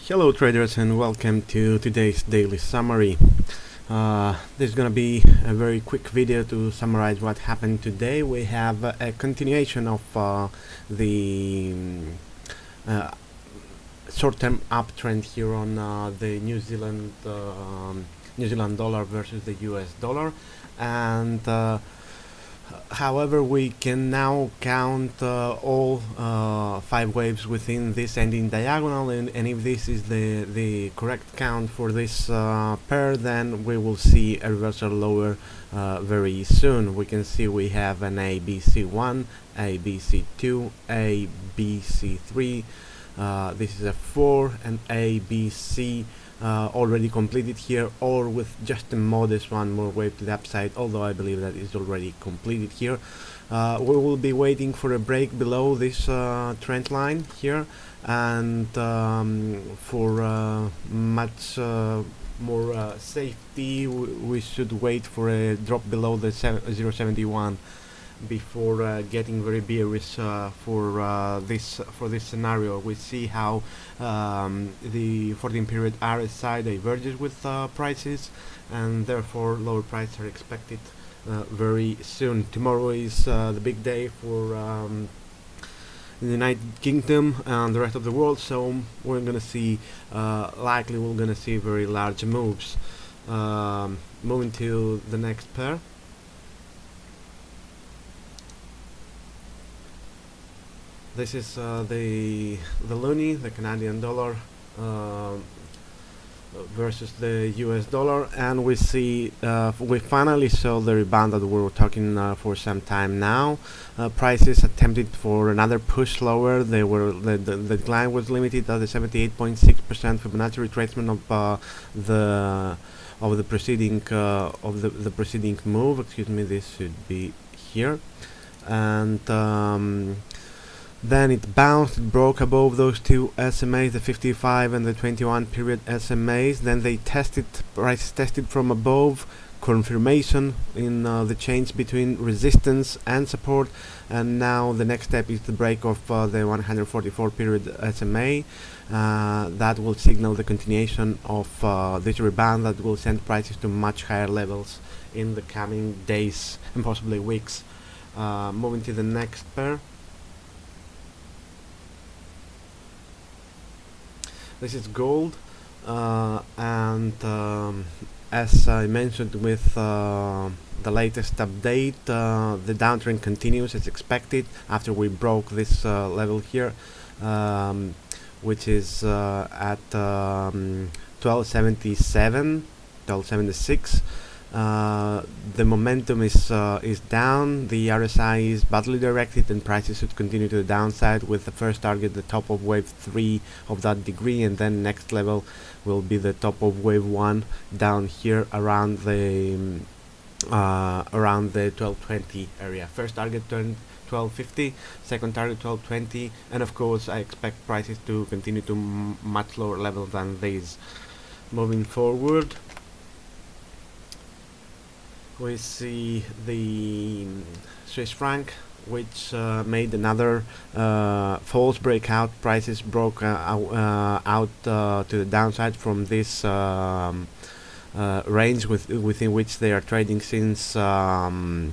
Hello traders, and welcome to today's daily summary. This is gonna be a very quick video to summarize what happened today. We have a continuation of the short-term uptrend here on the New Zealand dollar versus the US dollar, and however, we can now count all 5 waves within this ending diagonal, and if this is the correct count for this pair, then we will see a reversal lower very soon. We can see we have an ABC1, ABC2, ABC3, this is a 4, and ABC already completed here, or with just a modest one more wave to the upside, although I believe that is already completed here. We will be waiting for a break below this trend line here, and for much more safety, we should wait for a drop below the 0.71 before getting very bearish for this scenario. We see how the 14 period RSI diverges with prices, and therefore lower prices are expected very soon. Tomorrow is the big day for the United Kingdom and the rest of the world, so we're gonna see likely we're gonna see very large moves. Moving to the next pair. This is the loonie, the Canadian dollar, versus the US dollar, and we see we finally saw the rebound that we were talking for some time now. Prices attempted for another push lower. They were the decline was limited at the 78.6% Fibonacci retracement of the preceding preceding move. Excuse me, this should be here, and then it bounced, it broke above those two SMAs, the 55 and the 21 period SMAs. Then they tested, prices tested from above, confirmation in the change between resistance and support, and now the next step is the break of the 144 period SMA. That will signal the continuation of this rebound that will send prices to much higher levels in the coming days and possibly weeks. Moving to the next pair. This is gold, and as I mentioned with the latest update, the downtrend continues as expected after we broke this level here, which is at 1277, 1276. The momentum is down. The RSI is badly directed, and prices should continue to the downside, with the first target the top of wave 3 of that degree, and then next level will be the top of wave 1 down here around the 1220 area. First target turned 1250, second target 1220, and of course I expect prices to continue to much lower levels than these. Moving forward, we see the Swiss franc, which made another false breakout. Prices broke out to the downside from this range within which they are trading since the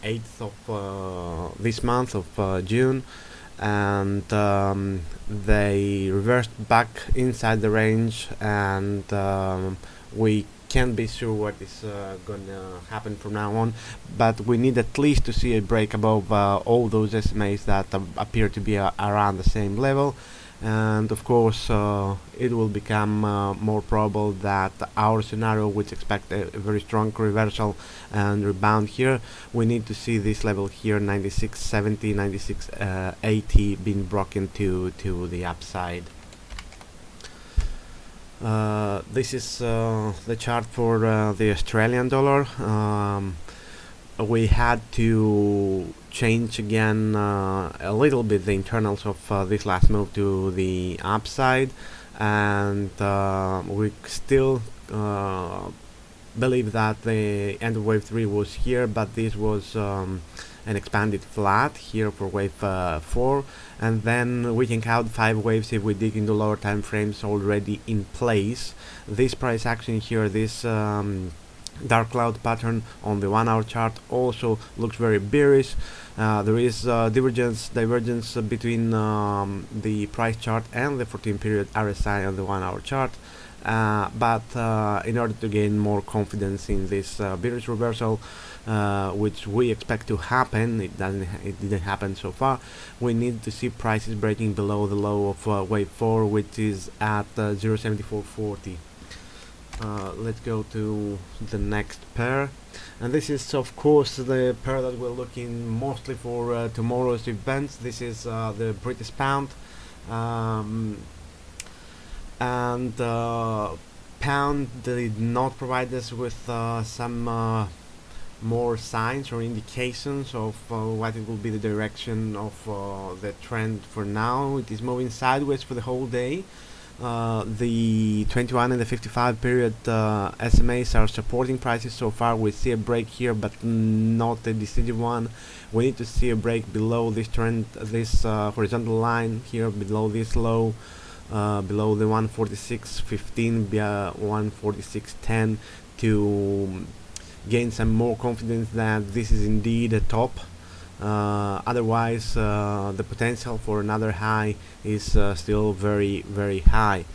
8th of this month of June, and they reversed back inside the range, and we can't be sure what is gonna happen from now on, but we need at least to see a break above all those SMAs that appear to be around the same level, and of course it will become more probable that our scenario, which expect a very strong reversal and rebound here, we need to see this level here, 96.70, 96.80 being broken to the upside. This is the chart for the Australian dollar. We had to change again a little bit the internals of this last move to the upside, and we still believe that the end of wave 3 was here, but this was and expand it flat here for wave 4, and then we can count 5 waves if we dig into lower time frames already in place. This price action here, this dark cloud pattern on the 1 hour chart also looks very bearish. There is divergence between the price chart and the 14 period RSI on the 1 hour chart, but in order to gain more confidence in this bearish reversal, which we expect to happen, it didn't happen so far, we need to see prices breaking below the low of wave 4, which is at 0.7440. Let's go to the next pair, and this is of course the pair that we're looking mostly for tomorrow's events. This is the British pound, and pound did not provide us with some more signs or indications of what it will be the direction of the trend for now. It is moving sideways for the whole day. The 21 and the 55 period SMAs are supporting prices so far. We see a break here, but not a decisive one. We need to see a break below this trend, this horizontal line here, below this low, below the 146.15, 146.10, to gain some more confidence that this is indeed a top. Otherwise, the potential for another high is still very, very high.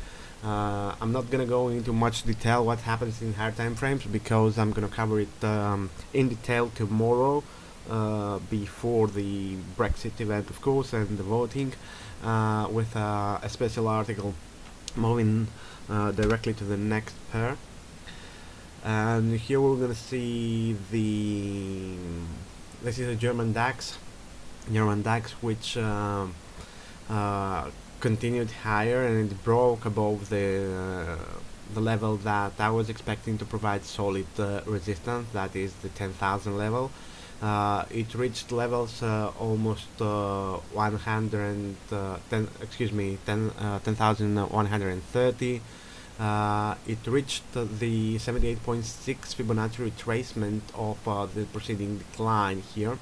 I'm not gonna go into much detail what happens in higher time frames, because I'm gonna cover it in detail tomorrow, before the Brexit event, of course, and the voting, with a special article. Moving directly to the next pair, and here we're gonna see this is a German DAX, which continued higher, and it broke above the level that I was expecting to provide solid resistance, that is the 10,000 level. It reached levels almost 10,130. It reached the 78.6 Fibonacci retracement of the preceding decline here,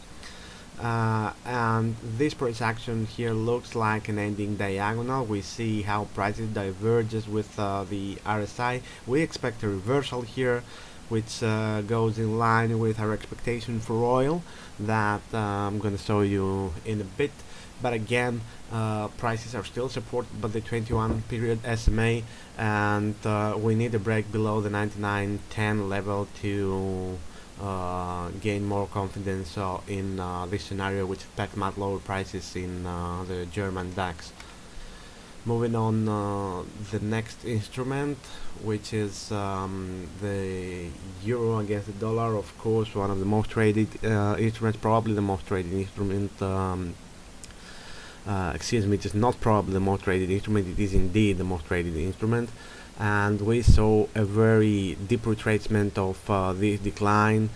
and this price action here looks like an ending diagonal. We see how prices diverges with the RSI. We expect a reversal here, which goes in line with our expectation for oil that I'm going to show you in a bit. But again, prices are still supported by the 21 period SMA, and we need a break below the 99.10 level to gain more confidence in this scenario, which expect much lower prices in the German DAX. Moving on, the next instrument, which is the euro against the dollar, of course, one of the most traded instruments, probably the most traded instrument. Excuse me, it is not probably the most traded instrument, it is indeed the most traded instrument, and we saw a very deep retracement of this decline.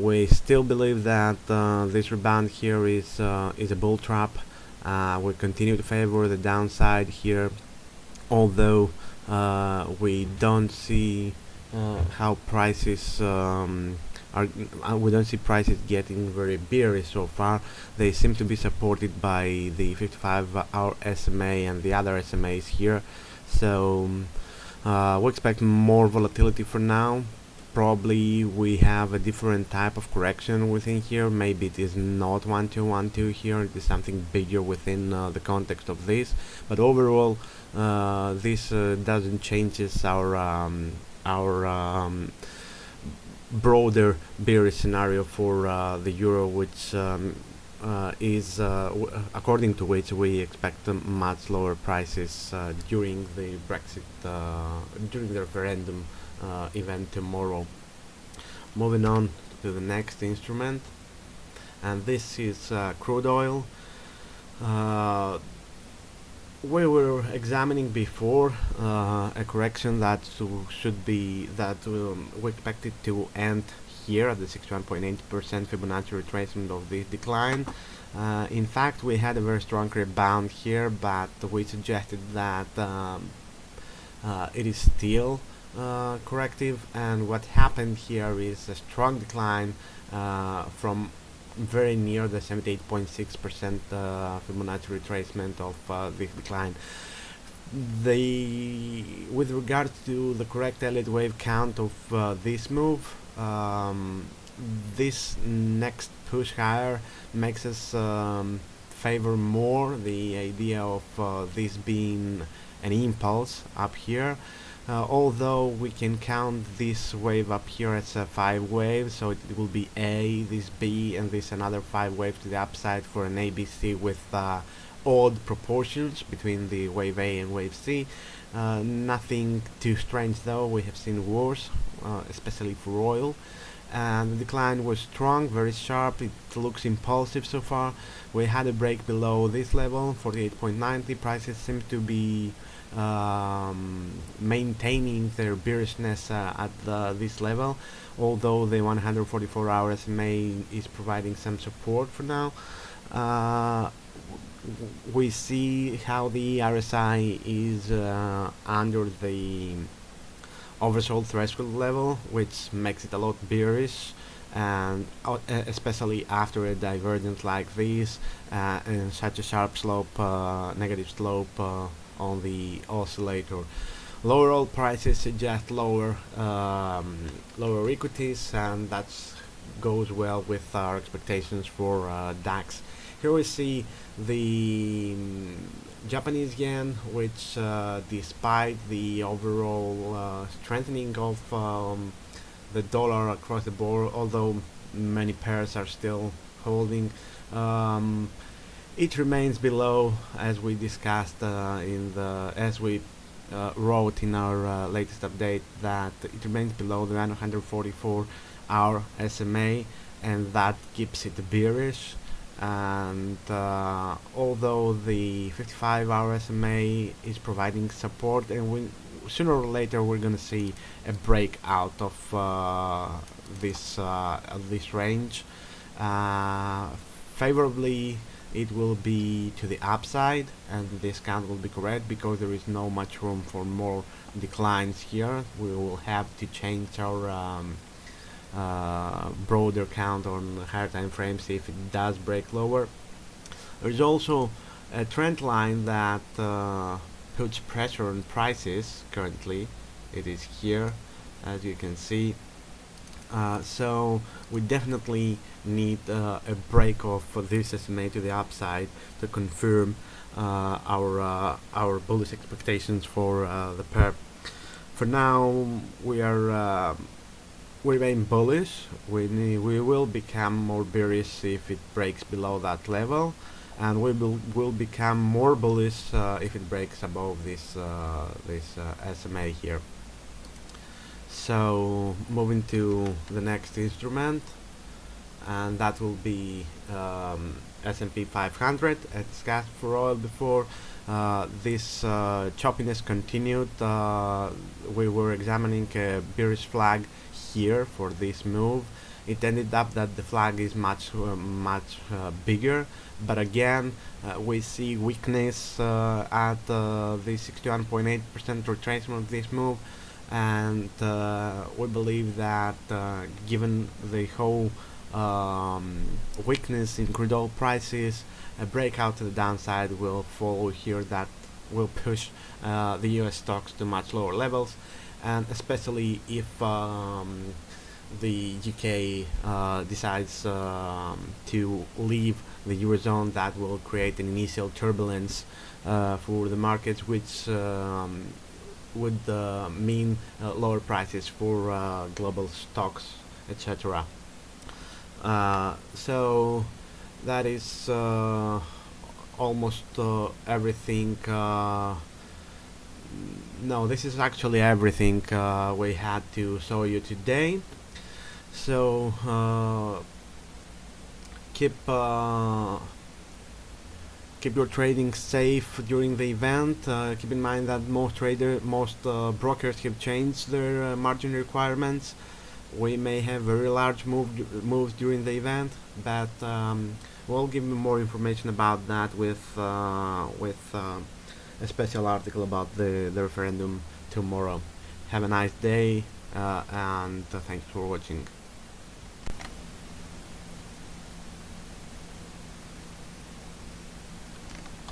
We still believe that this rebound here is a bull trap. We continue to favor the downside here, although we don't see how prices we don't see prices getting very bearish so far. They seem to be supported by the 55-hour SMA and the other SMAs here, so we expect more volatility for now. Probably we have a different type of correction within here. Maybe it is not 1212 here, it is something bigger within the context of this, but overall this doesn't changes our broader bearish scenario for the euro, which is according to which we expect much lower prices during the Brexit, during the referendum event tomorrow. Moving on to the next instrument, and this is crude oil. We were examining before a correction that we expected to end here at the 61.8% Fibonacci retracement of this decline. In fact, we had a very strong rebound here, but we suggested that it is still corrective, and what happened here is a strong decline from very near the 78.6% Fibonacci retracement of this decline. With regards to the correct Elliott Wave count of this move, this next push higher makes us favor more the idea of this being an impulse up here. Although we can count this wave up here as a 5 wave, so it will be A, this B, and this another 5 wave to the upside for an ABC with odd proportions between the wave A and wave C. Nothing too strange though, we have seen worse, especially for oil. And the decline was strong, very sharp, it looks impulsive so far. We had a break below this level, 48.90, prices seem to be maintaining their bearishness at this level, although the 144-hour SMA is providing some support for now. We see how the RSI is under the oversold threshold level, which makes it a lot bearish, and especially after a divergence like this and such a sharp slope, negative slope on the oscillator. Lower oil prices suggest lower equities, and that goes well with our expectations for DAX. Here we see the Japanese yen, which despite the overall strengthening of the dollar across the board, although many pairs are still holding, it remains below, as we discussed as we wrote in our latest update, that it remains below the 144-hour SMA, and that keeps it bearish. And although the 55-hour SMA is providing support, and sooner or later we're gonna see a breakout of this range, favorably it will be to the upside, and the discount will be correct because there is no much room for more declines here. We will have to change our broader count on higher time frames if it does break lower. There's also a trend line that puts pressure on prices currently. It is here, as you can see. So we definitely need a break of this SMA to the upside to confirm our bullish expectations for the pair. For now, we remain bullish. We will become more bearish if it breaks below that level, and we will become more bullish if it breaks above this SMA here. So moving to the next instrument, and that will be S&P 500. As discussed for oil before, this choppiness continued. We were examining a bearish flag here for this move. It ended up that the flag is much bigger, but again we see weakness at the 61.8% retracement of this move, and we believe that given the whole weakness in crude oil prices, a breakout to the downside will follow here that will push the US stocks to much lower levels, and especially if the UK decides to leave the Eurozone, that will create an initial turbulence for the markets, which would mean lower prices for global stocks, etc. So that is almost everything. No, this is actually everything we had to show you today. So keep your trading safe during the event. Keep in mind that most brokers have changed their margin requirements. We may have very large moves during the event, but we'll give you more information about that with a special article about the referendum tomorrow. Have a nice day, and thanks for watching.